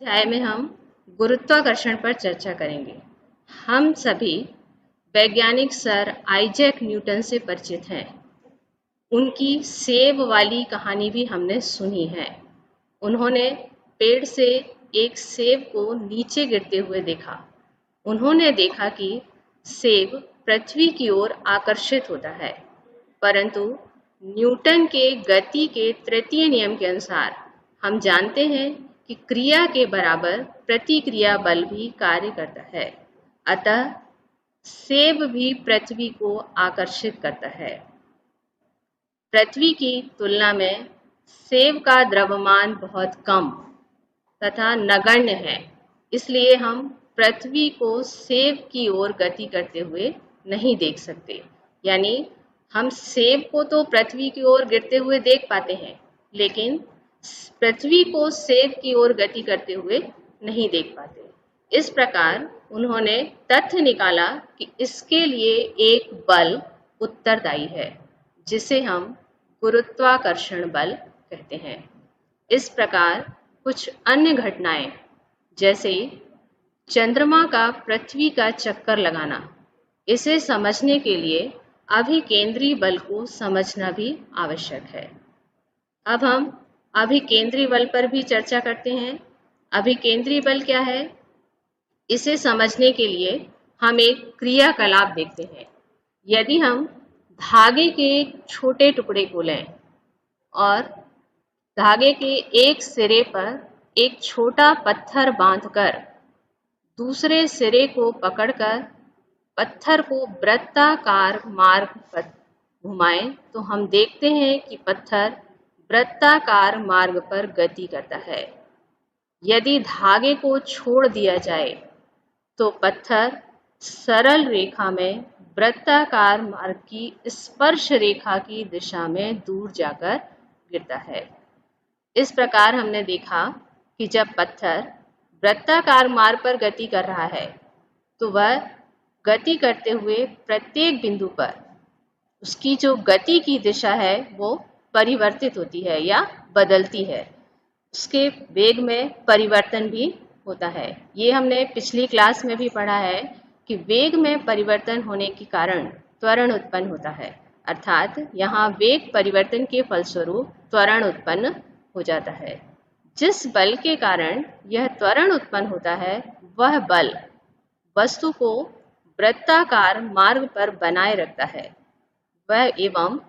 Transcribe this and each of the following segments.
अध्याय में हम गुरुत्वाकर्षण पर चर्चा करेंगे। हम सभी वैज्ञानिक सर आइजैक न्यूटन से परिचित हैं। उनकी सेब वाली कहानी भी हमने सुनी है। उन्होंने पेड़ से एक सेब को नीचे गिरते हुए देखा। उन्होंने देखा कि सेब पृथ्वी की ओर आकर्षित होता है, परंतु न्यूटन के गति के तृतीय नियम के अनुसार हम जानते हैं कि क्रिया के बराबर प्रतिक्रिया बल भी कार्य करता है। अतः सेब भी पृथ्वी को आकर्षित करता है। पृथ्वी की तुलना में सेब का द्रव्यमान बहुत कम तथा नगण्य है, इसलिए हम पृथ्वी को सेब की ओर गति करते हुए नहीं देख सकते। यानी हम सेब को तो पृथ्वी की ओर गिरते हुए देख पाते हैं, लेकिन पृथ्वी को सेब की ओर गति करते हुए नहीं देख पाते। इस प्रकार उन्होंने तथ्य निकाला कि इसके लिए एक बल उत्तरदायी है, जिसे हम गुरुत्वाकर्षण बल कहते हैं। इस प्रकार कुछ अन्य घटनाएं, जैसे चंद्रमा का पृथ्वी का चक्कर लगाना, इसे समझने के लिए अभिकेंद्री बल को समझना भी आवश्यक है। अब हम अभिकेंद्री बल पर भी चर्चा करते हैं। अभिकेंद्री बल क्या है, इसे समझने के लिए हम एक क्रियाकलाप देखते हैं। यदि हम धागे के एक छोटे टुकड़े को लें और धागे के एक सिरे पर एक छोटा पत्थर बांधकर दूसरे सिरे को पकड़कर पत्थर को वृत्ताकार मार्ग पर घुमाएं, तो हम देखते हैं कि पत्थर वृत्ताकार मार्ग पर गति करता है। यदि धागे को छोड़ दिया जाए तो पत्थर सरल रेखा में वृत्ताकार मार्ग की स्पर्श रेखा की दिशा में दूर जाकर गिरता है। इस प्रकार हमने देखा कि जब पत्थर वृत्ताकार मार्ग पर गति कर रहा है, तो वह गति करते हुए प्रत्येक बिंदु पर उसकी जो गति की दिशा है वो परिवर्तित होती है या बदलती है। उसके वेग में परिवर्तन भी होता है। ये हमने पिछली क्लास में भी पढ़ा है कि वेग में परिवर्तन होने के कारण त्वरण उत्पन्न होता है, अर्थात यहाँ वेग परिवर्तन के फलस्वरूप त्वरण उत्पन्न हो जाता है। जिस बल के कारण यह त्वरण उत्पन्न होता है, वह बल वस्तु को वृत्ताकार मार्ग पर बनाए रखता है, वह एवं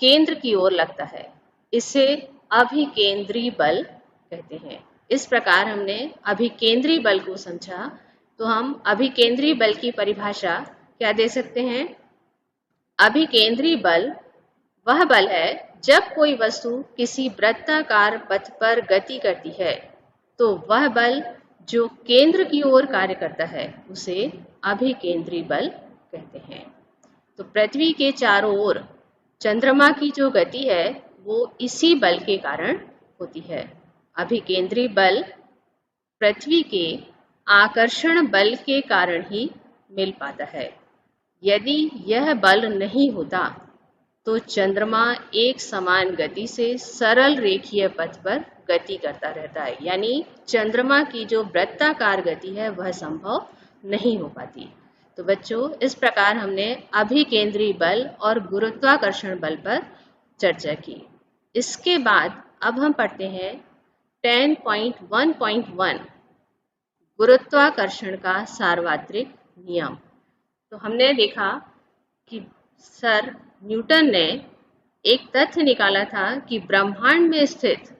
केंद्र की ओर लगता है। इसे अभिकेंद्री बल कहते हैं। इस प्रकार हमने अभिकेंद्री बल को समझा। तो हम अभिकेंद्री बल की परिभाषा क्या दे सकते हैं? अभिकेंद्री बल वह बल है जब कोई वस्तु किसी वृत्ताकार पथ पर गति करती है, तो वह बल जो केंद्र की ओर कार्य करता है उसे अभिकेंद्री बल कहते हैं। तो पृथ्वी के चारों ओर चंद्रमा की जो गति है वो इसी बल के कारण होती है। अभिकेंद्री बल पृथ्वी के आकर्षण बल के कारण ही मिल पाता है। यदि यह बल नहीं होता तो चंद्रमा एक समान गति से सरल रेखीय पथ पर गति करता रहता है, यानी चंद्रमा की जो वृत्ताकार गति है वह संभव नहीं हो पाती। तो बच्चों, इस प्रकार हमने अभिकेंद्री बल और गुरुत्वाकर्षण बल पर चर्चा की। इसके बाद अब हम पढ़ते हैं 10.1.1 गुरुत्वाकर्षण का सार्वत्रिक नियम। तो हमने देखा कि सर न्यूटन ने एक तथ्य निकाला था कि ब्रह्मांड में स्थित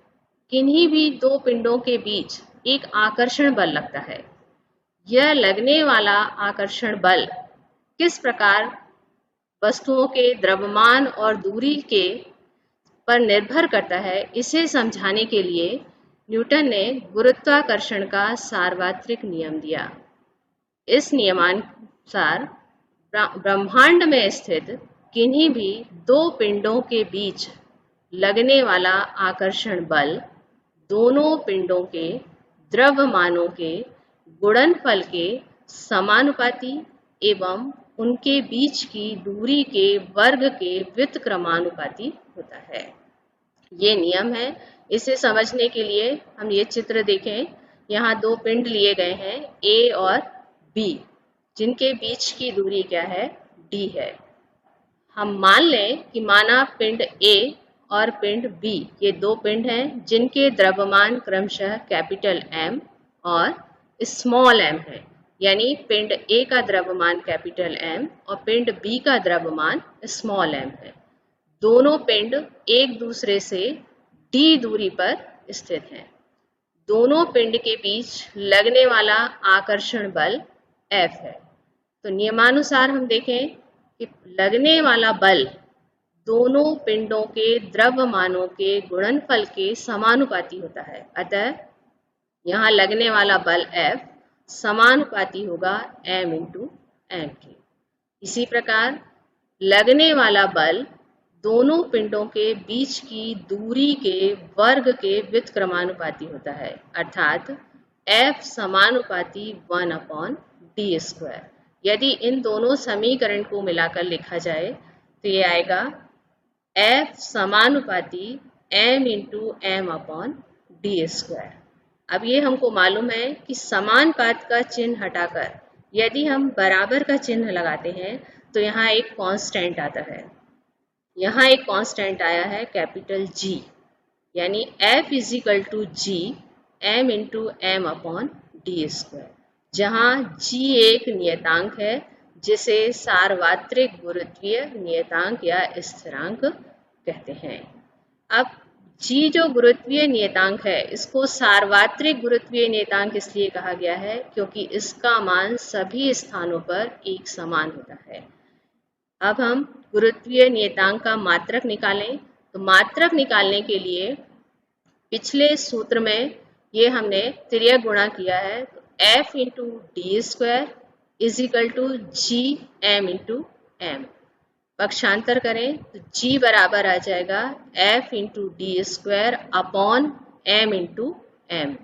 किन्हीं भी दो पिंडों के बीच एक आकर्षण बल लगता है। यह लगने वाला आकर्षण बल किस प्रकार वस्तुओं के द्रव्यमान और दूरी के पर निर्भर करता है, इसे समझाने के लिए न्यूटन ने गुरुत्वाकर्षण का सार्वत्रिक नियम दिया। इस नियमानुसार ब्रह्मांड में स्थित किन्हीं भी दो पिंडों के बीच लगने वाला आकर्षण बल दोनों पिंडों के द्रव्यमानों के गुणनफल के समानुपाती एवं उनके बीच की दूरी के वर्ग के व्युत्क्रमानुपाती होता है। ये नियम है। इसे समझने के लिए हम ये चित्र देखें। यहाँ दो पिंड लिए गए हैं A और B, जिनके बीच की दूरी क्या है, D है। हम मान लें कि माना पिंड A और पिंड B ये दो पिंड हैं जिनके द्रव्यमान क्रमशः कैपिटल M और स्मॉल m है, यानी पिंड A का द्रव्यमान कैपिटल M और पिंड B का द्रव्यमान स्मॉल m है। दोनों पिंड एक दूसरे से d दूरी पर स्थित हैं। दोनों पिंड के बीच लगने वाला आकर्षण बल F है। तो नियमानुसार हम देखें कि लगने वाला बल दोनों पिंडों के द्रव्यमानों के गुणनफल के समानुपाती होता है। अतः यहाँ लगने वाला बल F समानुपाती होगा m इंटू m के। इसी प्रकार लगने वाला बल दोनों पिंडों के बीच की दूरी के वर्ग के व्युत्क्रमानुपाती होता है, अर्थात F समानुपाती 1/d²। यदि इन दोनों समीकरण को मिलाकर लिखा जाए तो ये आएगा F समानुपाती m इंटू m/d²। अब ये हमको मालूम है कि समानुपात का चिन्ह हटाकर यदि हम बराबर का चिन्ह लगाते हैं तो यहाँ एक कांस्टेंट आता है। यहाँ एक कांस्टेंट आया है कैपिटल G, यानी F = G m into m/d², जहाँ G एक नियतांक है जिसे सार्वत्रिक गुरुत्वीय नियतांक या स्थिरांक कहते हैं। अब G जो गुरुत्वीय नियतांक है, इसको सार्वत्रिक गुरुत्वीय नियतांक इसलिए कहा गया है क्योंकि इसका मान सभी स्थानों पर एक समान होता है। अब हम गुरुत्वीय नियतांक का मात्रक निकालें। तो मात्रक निकालने के लिए पिछले सूत्र में ये हमने तिर्यक गुणा किया है। तो F into d² = G m into m। पक्षांतर करें तो G बराबर आ जाएगा F into d² upon m into m।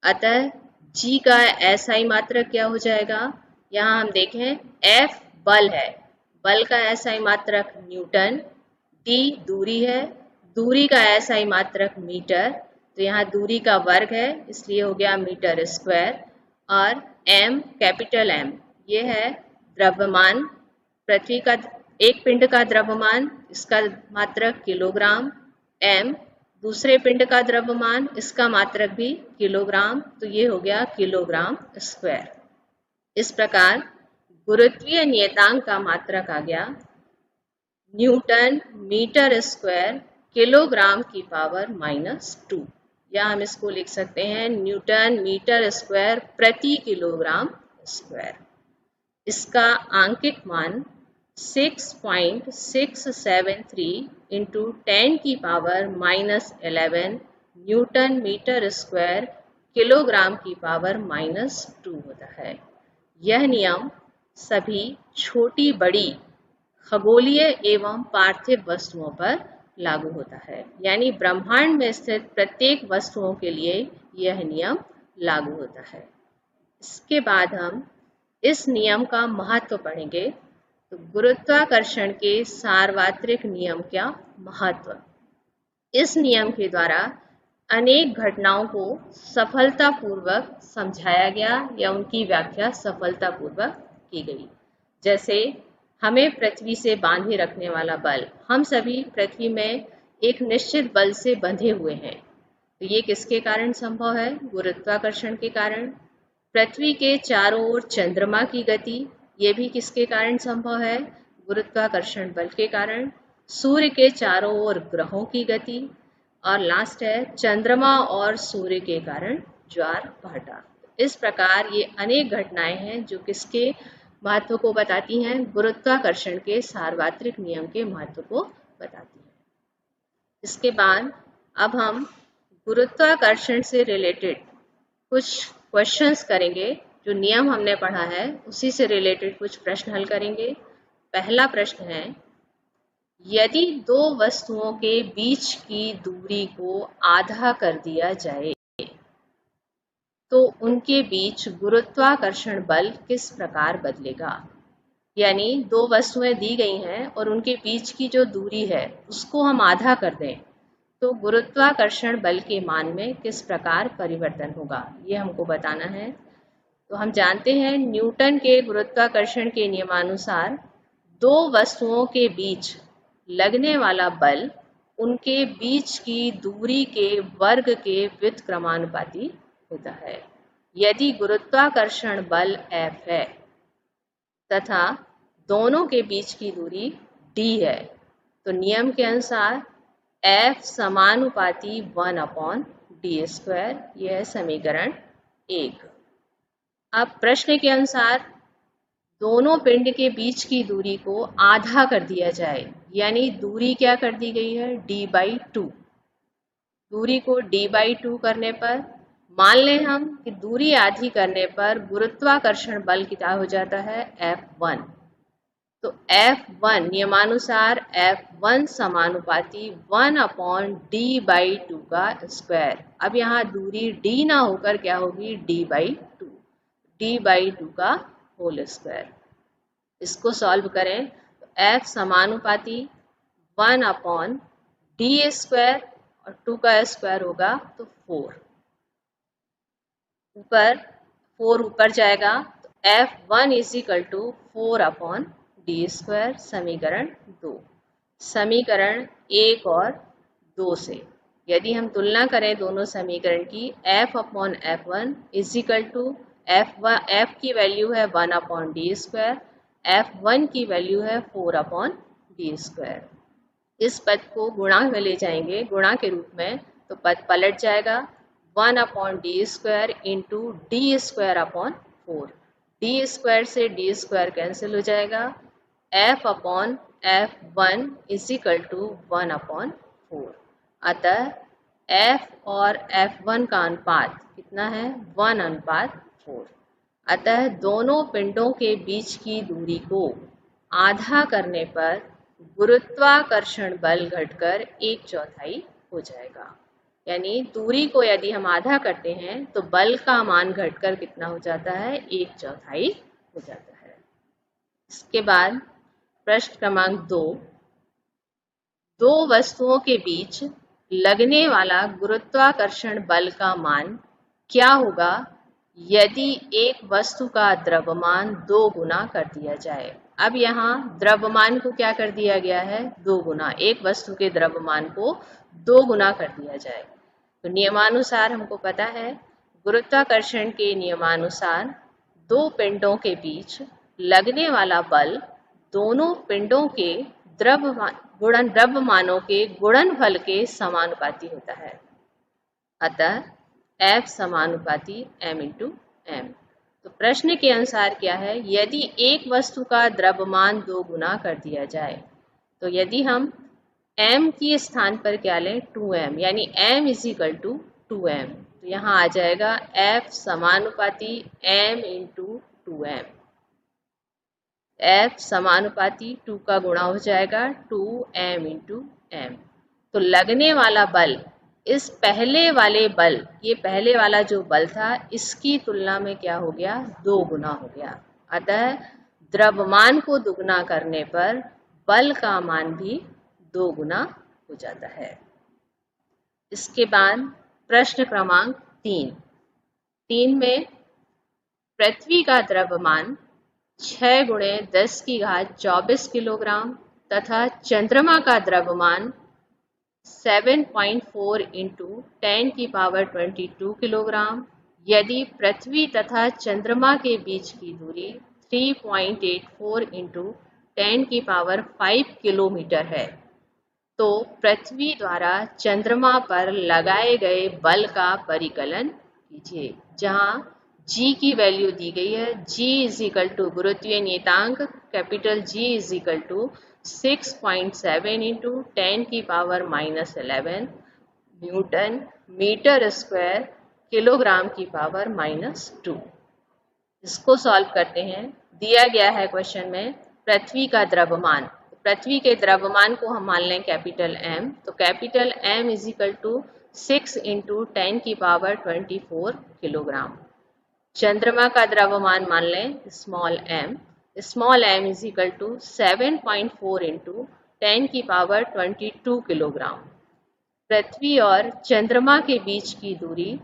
अतः G का SI मात्रक क्या हो जाएगा, यहाँ हम देखें F बल है, बल का SI मात्रक न्यूटन, D दूरी है, दूरी का SI मात्रक मीटर, तो यहाँ दूरी का वर्ग है इसलिए हो गया मीटर स्क्वायर, और M कैपिटल M ये है द्रव्यमान, पृथ्वी का एक पिंड का द्रव्यमान, इसका मात्रक किलोग्राम, M दूसरे पिंड का द्रव्यमान, इसका मात्रक भी किलोग्राम, तो ये हो गया किलोग्राम स्क्वायर। इस प्रकार गुरुत्वीय नियतांक का मात्रक आ गया न्यूटन मीटर स्क्वायर किलोग्राम की पावर -2, या हम इसको लिख सकते हैं न्यूटन मीटर स्क्वायर प्रति किलोग्राम स्क्वायर। इसका आंकिक मान 6.673 इंटू 10 की power -11 newton metre square kilogram की पावर -2 होता है। यह नियम सभी छोटी बड़ी खगोलीय एवं पार्थिव वस्तुओं पर लागू होता है, यानी ब्रह्मांड में स्थित प्रत्येक वस्तुओं के लिए यह नियम लागू होता है। इसके बाद हम इस नियम का महत्व पढ़ेंगे। तो गुरुत्वाकर्षण के सार्वत्रिक नियम का महत्व। इस नियम के द्वारा अनेक घटनाओं को सफलतापूर्वक समझाया गया या उनकी व्याख्या सफलतापूर्वक की गई। जैसे हमें पृथ्वी से बांधे रखने वाला बल, हम सभी पृथ्वी में एक निश्चित बल से बंधे हुए हैं। तो ये किसके कारण संभव है? गुरुत्वाकर्षण के कारण। पृथ्वी के चारों ओर चंद्रमा की गति, ये भी किसके कारण संभव है? गुरुत्वाकर्षण बल के कारण। सूर्य के चारों ओर ग्रहों की गति, और लास्ट है चंद्रमा और सूर्य के कारण ज्वार भाटा। इस प्रकार ये अनेक घटनाएं हैं जो किसके महत्व को बताती हैं? गुरुत्वाकर्षण के सार्वत्रिक नियम के महत्व को बताती हैं। इसके बाद अब हम गुरुत्वाकर्षण से रिलेटेड कुछ क्वेश्चंस करेंगे। जो नियम हमने पढ़ा है उसी से रिलेटेड कुछ प्रश्न हल करेंगे। पहला प्रश्न है, यदि दो वस्तुओं के बीच की दूरी को आधा कर दिया जाए तो उनके बीच गुरुत्वाकर्षण बल किस प्रकार बदलेगा? यानी दो वस्तुएं दी गई हैं और उनके बीच की जो दूरी है उसको हम आधा कर दें तो गुरुत्वाकर्षण बल के मान में किस प्रकार परिवर्तन होगा, ये हमको बताना है। तो हम जानते हैं न्यूटन के गुरुत्वाकर्षण के नियमानुसार दो वस्तुओं के बीच लगने वाला बल उनके बीच की दूरी के वर्ग के व्युत्क्रमानुपाती होता है। यदि गुरुत्वाकर्षण बल F है तथा दोनों के बीच की दूरी d है, तो नियम के अनुसार F समानुपाती 1/d²। यह है समीकरण 1। अब प्रश्न के अनुसार दोनों पिंड के बीच की दूरी को आधा कर दिया जाए, यानी दूरी क्या कर दी गई है, d/2। दूरी को d/2 करने पर मान लें हम कि दूरी आधी करने पर गुरुत्वाकर्षण बल कितना हो जाता है, F1। तो F1 नियमानुसार F1 समानुपाती 1/d/2 का स्क्वायर। अब यहाँ दूरी d ना होकर क्या होगी, d/2, d/2 का होल स्क्वायर। इसको सॉल्व करें तो F समानुपाती 1/d² और 2 का स्क्वायर होगा तो 4। ऊपर जाएगा तो F1 = 4/d²। समीकरण 2। समीकरण 1 और 2 से यदि हम तुलना करें दोनों समीकरण की, F/F1 F की वैल्यू है 1/d², F1 की वैल्यू है 4/d²। इस पद को गुणा में ले जाएंगे, गुणा के रूप में, तो पद पलट जाएगा 1/d² इंटू d²/4। d² से d² कैंसिल हो जाएगा। F/F1 = 1/4। अतः F और F1 का अनुपात कितना है, 1/4। अतः दोनों पिंडों के बीच की दूरी को आधा करने पर गुरुत्वाकर्षण बल घटकर 1/4 हो जाएगा। यानी दूरी को यदि हम आधा करते हैं तो बल का मान घटकर कितना हो जाता है, 1/4 हो जाता है। इसके बाद प्रश्न क्रमांक 2, दो वस्तुओं के बीच लगने वाला गुरुत्वाकर्षण बल का मान क्या होगा यदि एक वस्तु का द्रव्यमान 2 गुना कर दिया जाए। अब यहाँ द्रव्यमान को क्या कर दिया गया है, 2 गुना। एक वस्तु के द्रव्यमान को 2 गुना कर दिया जाए। तो नियमानुसार हमको पता है, गुरुत्वाकर्षण के नियमानुसार दो पिंडों के बीच लगने वाला बल दोनों पिंडों के द्रव्यमानों के गुणनफल के समानुपाती होता है। अतः F समानुपाती m/m। तो प्रश्न के अनुसार क्या है, यदि एक वस्तु का द्रव्यमान 2 गुना कर दिया जाए, तो यदि हम m के स्थान पर क्या लें, 2m, यानी m = 2m, तो यहाँ आ जाएगा F समानुपाती m/2m। F समानुपाती 2 का गुणा हो जाएगा 2m/m। तो लगने वाला बल इस पहले वाले बल, ये पहले वाला जो बल था, इसकी तुलना में क्या हो गया, 2 गुना हो गया। अतः द्रव्यमान को दुगना करने पर बल का मान भी 2 गुना हो जाता है। इसके बाद प्रश्न क्रमांक 3 में पृथ्वी का द्रव्यमान 6 × 10⁻24 किलोग्राम तथा चंद्रमा का द्रव्यमान 7.4 × 10⁻22 किलोग्राम। यदि पृथ्वी तथा चंद्रमा के बीच की दूरी 3.84 × 10⁵ किलोमीटर है, तो पृथ्वी द्वारा चंद्रमा पर लगाए गए बल का परिकलन कीजिए। जहां G की वैल्यू दी गई है, G = गुरुत्वीय नियतांक G = 6.7 × 10⁻11 newton metre square kg⁻²। इसको सॉल्व करते हैं। दिया गया है क्वेश्चन में पृथ्वी का द्रव्यमान, पृथ्वी के द्रव्यमान को हम मान लें M, तो M = 6 × 10⁻24 किलोग्राम। चंद्रमा का द्रव्यमान मान लें m = 7.4 × 10⁻22 किलोग्राम। पृथ्वी और चंद्रमा के बीच की दूरी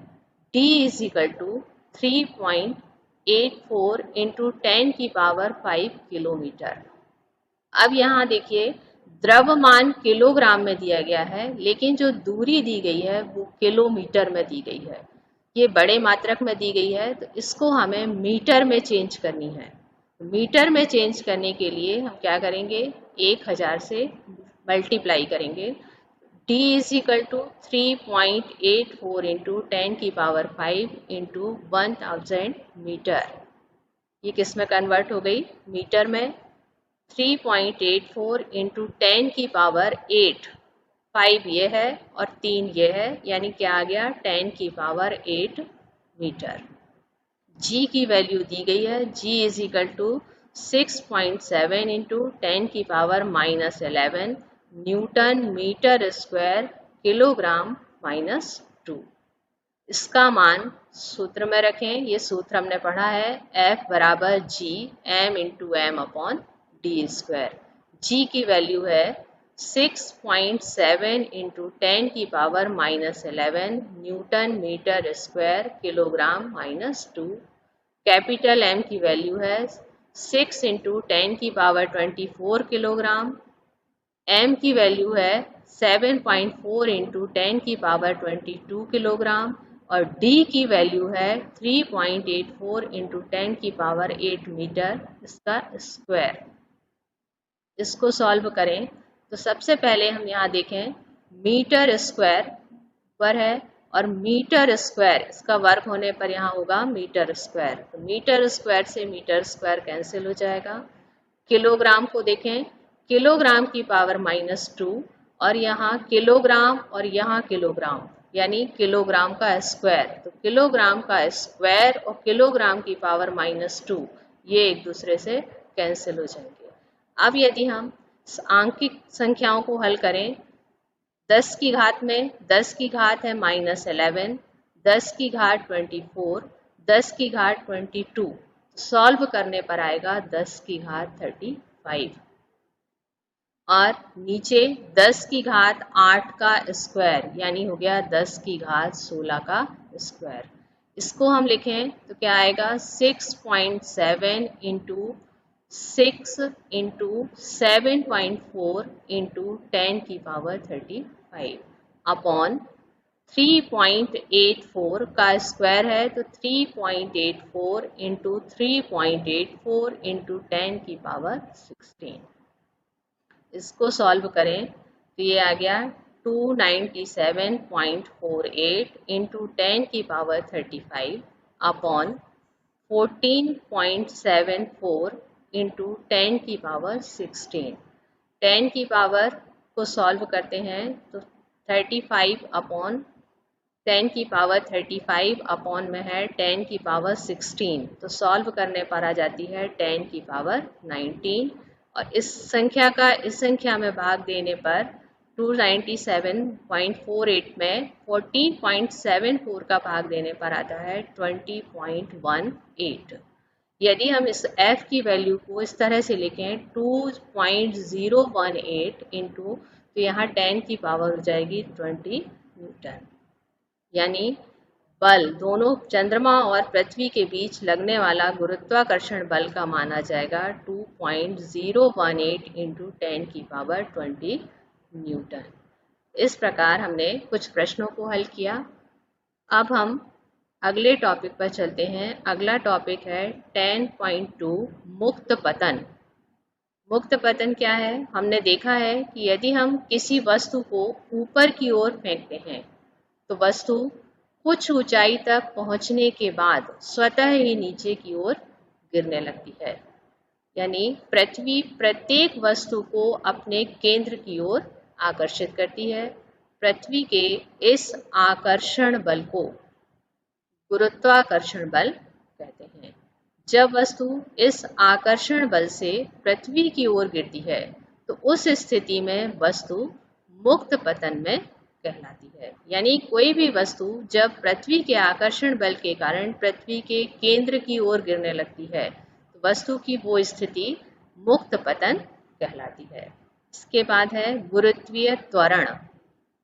d is equal to 3.84 into 10⁵ kilometre. अब यहाँ देखिए द्रव्यमान किलोग्राम में दिया गया है, लेकिन जो दूरी दी गई है वो किलोमीटर में दी गई है। ये बड़े मात्रक में दी गई है, तो इसको हमें मीटर में चेंज करनी है। मीटर में चेंज करने के लिए हम क्या करेंगे, 1000 से मल्टीप्लाई करेंगे। d is equal to 3.84 into 10⁵ into 1000 metre. ये किस में कन्वर्ट हो गई, मीटर में। 3.84 इंटू 10⁸, 5 ये है और 3 ये है, यानी क्या आ गया 10⁸ मीटर। g की वैल्यू दी गई है, g is equal to 6.7 into 10⁻11 newton metre square kilogram -2। इसका मान सूत्र में रखें, ये सूत्र हमने पढ़ा है, F बराबर G m into M upon D square. G की वैल्यू है 6.7 into 10⁻11 newton metre square kilogram -2। Capital M की वैल्यू है 6 इंटू 10⁻24 किलोग्राम। M की वैल्यू है 7.4 इंटू 10⁻22 किलोग्राम और D की वैल्यू है 3.84 इंटू 10⁸ मीटर इसका स्क्वायर। इसको सॉल्व करें तो सबसे पहले हम यहाँ देखें मीटर स्क्वायर पर है और मीटर स्क्वायर इसका वर्ग होने पर यहाँ होगा मीटर स्क्वायर। तो मीटर स्क्वायर से मीटर स्क्वायर कैंसिल हो जाएगा। किलोग्राम को देखें, किलोग्राम की पावर -2 और यहाँ किलोग्राम और यहाँ किलोग्राम, यानी किलोग्राम का स्क्वायर। तो किलोग्राम का स्क्वायर और किलोग्राम की पावर -2 ये एक दूसरे से कैंसिल हो जाएंगे। अब यदि हम आंकिक संख्याओं को हल करें, 10 की घात में 10 की घात है -11, 10 की घात 24, 10 की घात 22, सॉल्व करने पर आएगा 10 की घात 35 और नीचे 10 की घात 8 का स्क्वायर, यानी हो गया 10 की घात 16 का स्क्वायर। इसको हम लिखें तो क्या आएगा 6.7 इंटू 6 इंटू 7.4 इंटू 10⁵35 अपॉन 3.84 का स्क्वायर है, तो 3.84 इंटू 3.84 इंटू 10⁻16। इसको सॉल्व करें तो ये आ गया 297.48 इंटू 10⁻35 अपॉन 14.74 इंटू 10⁻16। 10 की पावर को सॉल्व करते हैं तो 35 अपॉन 10⁻35 अपॉन में है 10⁻16, तो सॉल्व करने पर आ जाती है 10⁻19 और इस संख्या का इस संख्या में भाग देने पर 297.48 में 14.74 का भाग देने पर आता है 20.18। यदि हम इस f की वैल्यू को इस तरह से लिखें 2.018 इंटू, तो यहाँ 10 की पावर हो जाएगी 20 न्यूटन। यानी बल दोनों चंद्रमा और पृथ्वी के बीच लगने वाला गुरुत्वाकर्षण बल का माना जाएगा 2.018 इंटू 10⁻20 न्यूटन। इस प्रकार हमने कुछ प्रश्नों को हल किया। अब हम अगले टॉपिक पर चलते हैं। अगला टॉपिक है 10.2 मुक्त पतन। मुक्त पतन क्या है? हमने देखा है कि यदि हम किसी वस्तु को ऊपर की ओर फेंकते हैं तो वस्तु कुछ ऊंचाई तक पहुंचने के बाद स्वतः ही नीचे की ओर गिरने लगती है। यानी पृथ्वी प्रत्येक वस्तु को अपने केंद्र की ओर आकर्षित करती है। पृथ्वी के इस आकर्षण बल को गुरुत्वाकर्षण बल कहते हैं। जब वस्तु इस आकर्षण बल से पृथ्वी की ओर गिरती है तो उस स्थिति में वस्तु मुक्त पतन में कहलाती है। यानी कोई भी वस्तु जब पृथ्वी के आकर्षण बल के कारण पृथ्वी के केंद्र की ओर गिरने लगती है तो वस्तु की वो स्थिति मुक्त पतन कहलाती है। इसके बाद है गुरुत्वीय त्वरण।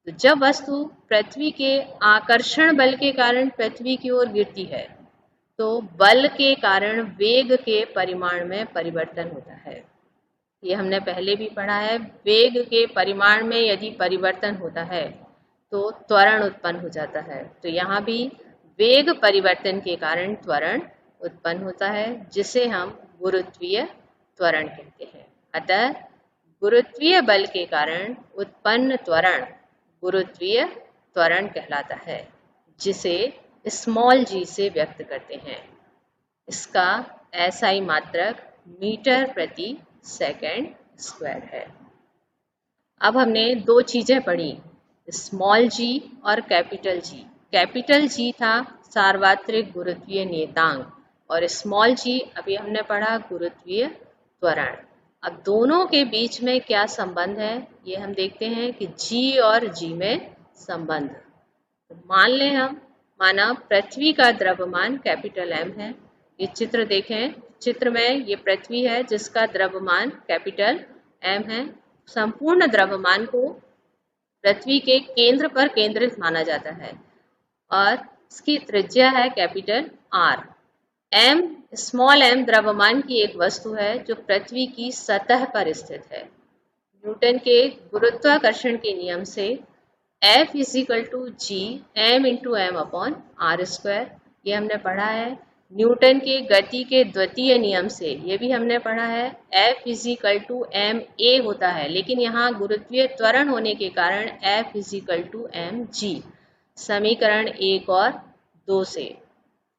तो जब वस्तु पृथ्वी के आकर्षण बल के कारण पृथ्वी की ओर गिरती है तो बल के कारण वेग के परिमाण में परिवर्तन होता है। ये हमने पहले भी पढ़ा है। वेग के परिमाण में यदि परिवर्तन होता है तो त्वरण उत्पन्न हो जाता है। तो यहाँ भी वेग परिवर्तन के कारण त्वरण उत्पन्न होता है, जिसे हम गुरुत्वीय त्वरण कहते हैं। अतः गुरुत्वीय बल के कारण उत्पन्न त्वरण गुरुत्वीय त्वरण कहलाता है, जिसे स्मॉल g से व्यक्त करते हैं। इसका SI मात्रक मीटर प्रति सेकंड स्क्वायर है। अब हमने दो चीजें पढ़ी, स्मॉल g और कैपिटल G। कैपिटल G था सार्वत्रिक गुरुत्वीय नियतांक और स्मॉल g अभी हमने पढ़ा गुरुत्वीय त्वरण। अब दोनों के बीच में क्या संबंध है ये हम देखते हैं कि G और G में संबंध। तो मान लें हम, माना पृथ्वी का द्रव्यमान कैपिटल M है। ये चित्र देखें, चित्र में ये पृथ्वी है जिसका द्रव्यमान कैपिटल M है। संपूर्ण द्रव्यमान को पृथ्वी के केंद्र पर केंद्रित माना जाता है और इसकी त्रिज्या है capital R। M small m द्रव्यमान की एक वस्तु है जो पृथ्वी की सतह पर स्थित है। न्यूटन के गुरुत्वाकर्षण के नियम से F = G m/m/r², ये हमने पढ़ा है। न्यूटन के गति के द्वितीय नियम से ये भी हमने पढ़ा है, F = ma होता है, लेकिन यहाँ गुरुत्वीय त्वरण होने के कारण F = mg। समीकरण 1 और 2 से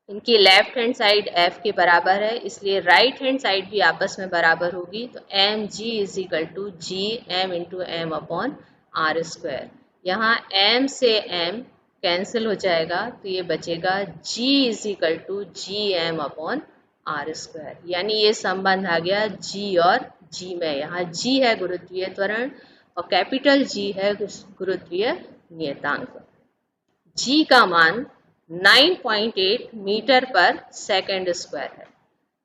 इनकी लेफ्ट हैंड साइड F के बराबर है, इसलिए राइट हैंड साइड भी आपस में बराबर होगी। तो mg = G m/m/r²। यहाँ m से m कैंसिल हो जाएगा तो ये बचेगा G = G m/r²। यानी ये संबंध आ गया G और G में। यहाँ G है गुरुत्वीय त्वरण और कैपिटल G है गुरुत्वीय नियतांक। G का मान 9.8 मीटर पर सेकंड स्क्वायर है।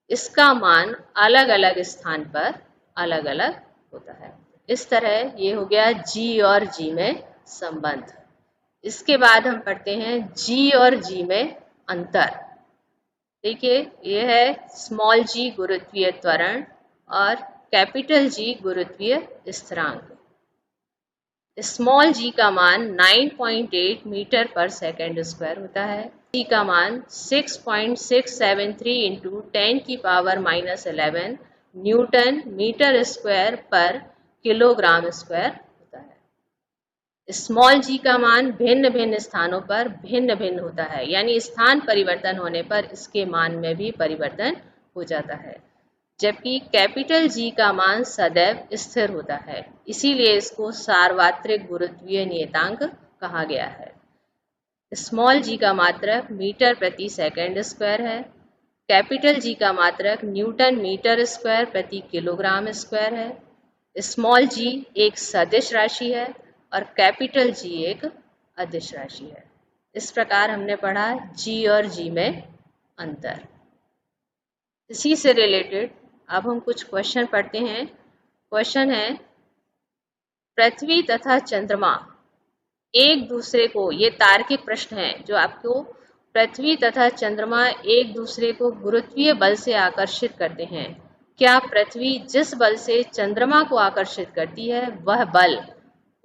इसका मान अलग अलग स्थान पर अलग अलग होता है। इस तरह ये हो गया G और G में संबंध। इसके बाद हम पढ़ते हैं G और G में अंतर। देखिए, ये है स्मॉल g गुरुत्वीय त्वरण और कैपिटल G गुरुत्वीय स्थिरांक। स्मॉल g का मान 9.8 मीटर पर सेकंड स्क्वायर होता है। g का मान 6.673 × 10⁻⁻11 न्यूटन मीटर स्क्वायर पर किलोग्राम स्क्वायर होता है। स्मॉल g का मान भिन्न भिन्न स्थानों पर भिन्न भिन्न होता है, यानी स्थान परिवर्तन होने पर इसके मान में भी परिवर्तन हो जाता है, जबकि कैपिटल G का मान सदैव स्थिर होता है। इसीलिए इसको सार्वत्रिक गुरुत्वीय नियतांक कहा गया है। स्मॉल g का मात्रक मीटर प्रति सेकंड स्क्वायर है। कैपिटल G का मात्रक न्यूटन मीटर स्क्वायर प्रति किलोग्राम स्क्वायर है। स्मॉल g एक सदिश राशि है और कैपिटल G एक अदिश राशि है। इस प्रकार हमने पढ़ा G और G में अंतर। इसी से रिलेटेड अब हम कुछ क्वेश्चन पढ़ते हैं। क्वेश्चन है, पृथ्वी तथा चंद्रमा एक दूसरे को, ये तार्किक प्रश्न है जो आपको, पृथ्वी तथा चंद्रमा एक दूसरे को गुरुत्वीय बल से आकर्षित करते हैं। क्या पृथ्वी जिस बल से चंद्रमा को आकर्षित करती है वह बल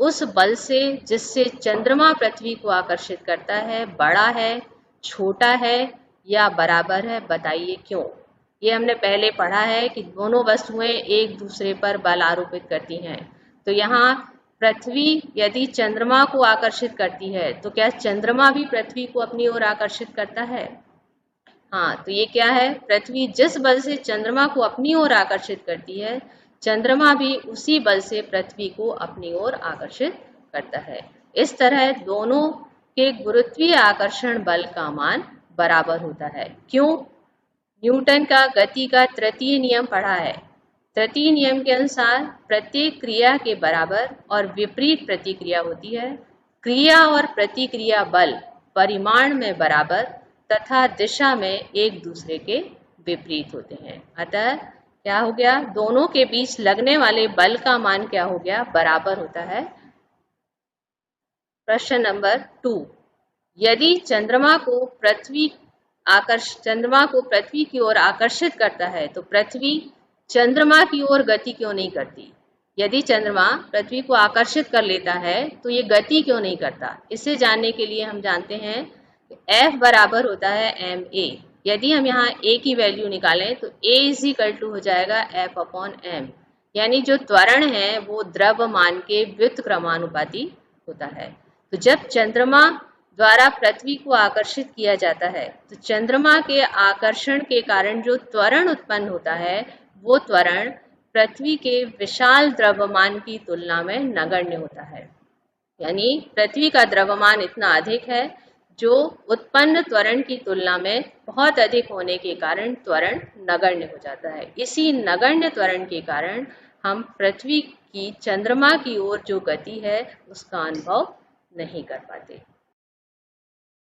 उस बल से जिससे चंद्रमा पृथ्वी को आकर्षित करता है बड़ा है, छोटा है या बराबर है? बताइए क्यों। ये हमने पहले पढ़ा है कि दोनों वस्तुएं एक दूसरे पर बल आरोपित करती हैं। तो यहाँ पृथ्वी यदि चंद्रमा को आकर्षित करती है तो क्या चंद्रमा भी पृथ्वी को अपनी ओर आकर्षित करता है? हाँ, तो ये क्या है, पृथ्वी जिस बल से चंद्रमा को अपनी ओर आकर्षित करती है चंद्रमा भी उसी बल से पृथ्वी को अपनी ओर आकर्षित करता है। इस तरह दोनों के गुरुत्वीय आकर्षण बल का मान बराबर होता है। क्यों? न्यूटन का गति का तृतीय नियम पढ़ा है। तृतीय नियम के अनुसार प्रत्येक क्रिया के बराबर और विपरीत प्रतिक्रिया होती है। क्रिया और प्रतिक्रिया बल परिमाण में बराबर तथा दिशा में एक दूसरे के विपरीत होते हैं। अतः क्या हो गया, दोनों के बीच लगने वाले बल का मान क्या हो गया, बराबर होता है। प्रश्न नंबर 2, यदि चंद्रमा को पृथ्वी की ओर आकर्षित करता है तो पृथ्वी चंद्रमा की ओर गति क्यों नहीं करती? यदि चंद्रमा पृथ्वी को आकर्षित कर लेता है तो ये गति क्यों नहीं करता? इसे जानने के लिए हम जानते हैं F बराबर होता है ma। यदि हम यहाँ a की वैल्यू निकालें तो a इज इक्वल टू हो जाएगा F अपॉन m, यानी जो त्वरण है वो द्रव्यमान के व्युत्क्रमानुपाती होता है। तो जब चंद्रमा द्वारा पृथ्वी को आकर्षित किया जाता है तो चंद्रमा के आकर्षण के कारण जो त्वरण उत्पन्न होता है वो त्वरण पृथ्वी के विशाल द्रव्यमान की तुलना में नगण्य होता है। यानी पृथ्वी का द्रव्यमान इतना अधिक है जो उत्पन्न त्वरण की तुलना में बहुत अधिक होने के कारण त्वरण नगण्य हो जाता है। इसी नगण्य त्वरण के कारण हम पृथ्वी की चंद्रमा की ओर जो गति है उसका अनुभव नहीं कर पाते।